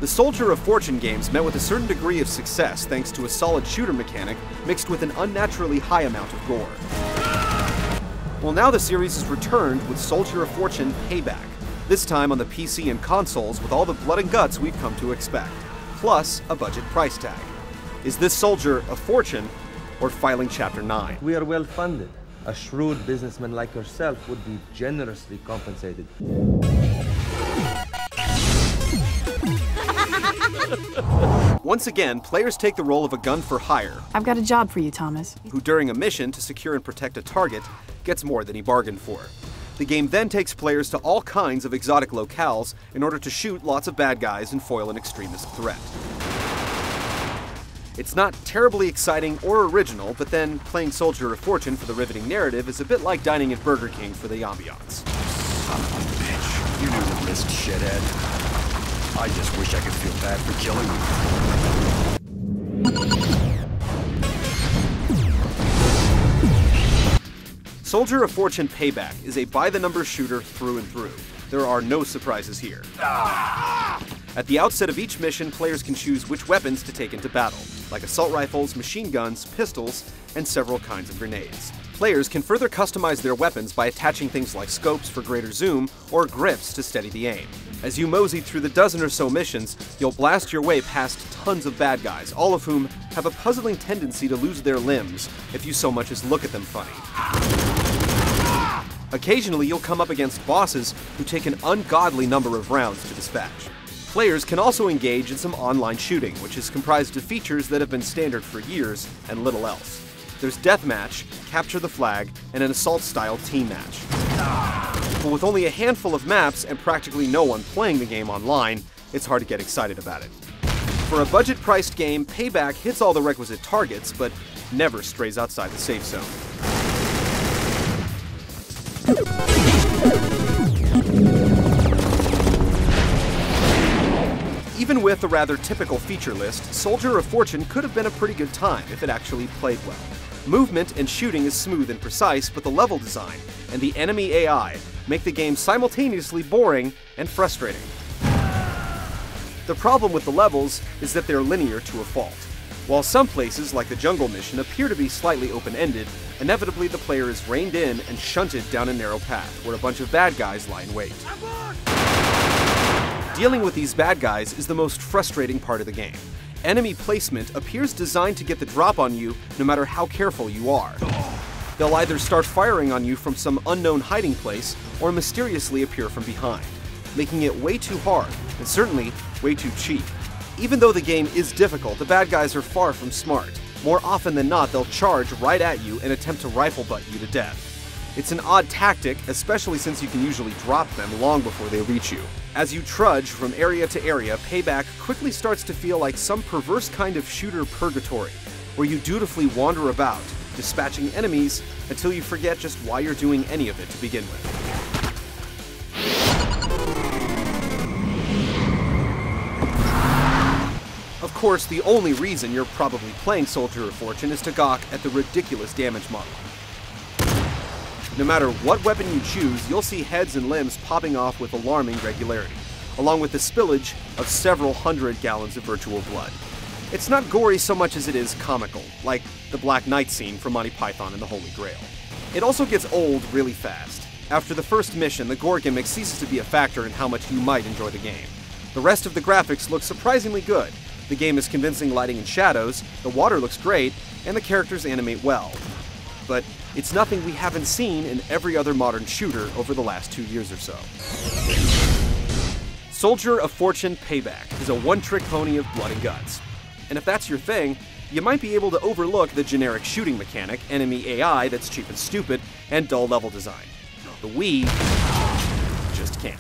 The Soldier of Fortune games met with a certain degree of success thanks to a solid shooter mechanic mixed with an unnaturally high amount of gore. Well, now the series is returned with Soldier of Fortune Payback, this time on the PC and consoles with all the blood and guts we've come to expect, plus a budget price tag. Is this Soldier of Fortune or filing Chapter 9? We are well funded. A shrewd businessman like yourself would be generously compensated. Once again, players take the role of a gun for hire. I've got a job for you, Thomas. Who during a mission to secure and protect a target gets more than he bargained for. The game then takes players to all kinds of exotic locales in order to shoot lots of bad guys and foil an extremist threat. It's not terribly exciting or original, but then playing Soldier of Fortune for the riveting narrative is a bit like dining at Burger King for the ambiance. Son of a bitch. You knew the risk, shithead. I just wish I could feel bad for killing you. Soldier of Fortune Payback is a by-the-numbers shooter through and through. There are no surprises here. At the outset of each mission, players can choose which weapons to take into battle, like assault rifles, machine guns, pistols, and several kinds of grenades. Players can further customize their weapons by attaching things like scopes for greater zoom or grips to steady the aim. As you mosey through the dozen or so missions, you'll blast your way past tons of bad guys, all of whom have a puzzling tendency to lose their limbs if you so much as look at them funny. Occasionally, you'll come up against bosses who take an ungodly number of rounds to dispatch. Players can also engage in some online shooting, which is comprised of features that have been standard for years and little else. There's deathmatch, capture the flag, and an assault-style team match. But with only a handful of maps and practically no one playing the game online, it's hard to get excited about it. For a budget-priced game, Payback hits all the requisite targets, but never strays outside the safe zone. Even with a rather typical feature list, Soldier of Fortune could have been a pretty good time if it actually played well. Movement and shooting is smooth and precise, but the level design and the enemy AI make the game simultaneously boring and frustrating. The problem with the levels is that they're linear to a fault. While some places, like the jungle mission, appear to be slightly open-ended, inevitably the player is reined in and shunted down a narrow path where a bunch of bad guys lie in wait. Dealing with these bad guys is the most frustrating part of the game. Enemy placement appears designed to get the drop on you no matter how careful you are. They'll either start firing on you from some unknown hiding place or mysteriously appear from behind, making it way too hard and certainly way too cheap. Even though the game is difficult, the bad guys are far from smart. More often than not, they'll charge right at you and attempt to rifle butt you to death. It's an odd tactic, especially since you can usually drop them long before they reach you. As you trudge from area to area, Payback quickly starts to feel like some perverse kind of shooter purgatory, where you dutifully wander about, dispatching enemies until you forget just why you're doing any of it to begin with. Of course, the only reason you're probably playing Soldier of Fortune is to gawk at the ridiculous damage model. No matter what weapon you choose, you'll see heads and limbs popping off with alarming regularity, along with the spillage of several hundred gallons of virtual blood. It's not gory so much as it is comical, like the Black Knight scene from Monty Python and the Holy Grail. It also gets old really fast. After the first mission, the gore gimmick ceases to be a factor in how much you might enjoy the game. The rest of the graphics look surprisingly good. The game has convincing lighting and shadows, the water looks great, and the characters animate well. But it's nothing we haven't seen in every other modern shooter over the last 2 years or so. Soldier of Fortune Payback is a one-trick pony of blood and guts. And if that's your thing, you might be able to overlook the generic shooting mechanic, enemy AI that's cheap and stupid, and dull level design. But we just can't.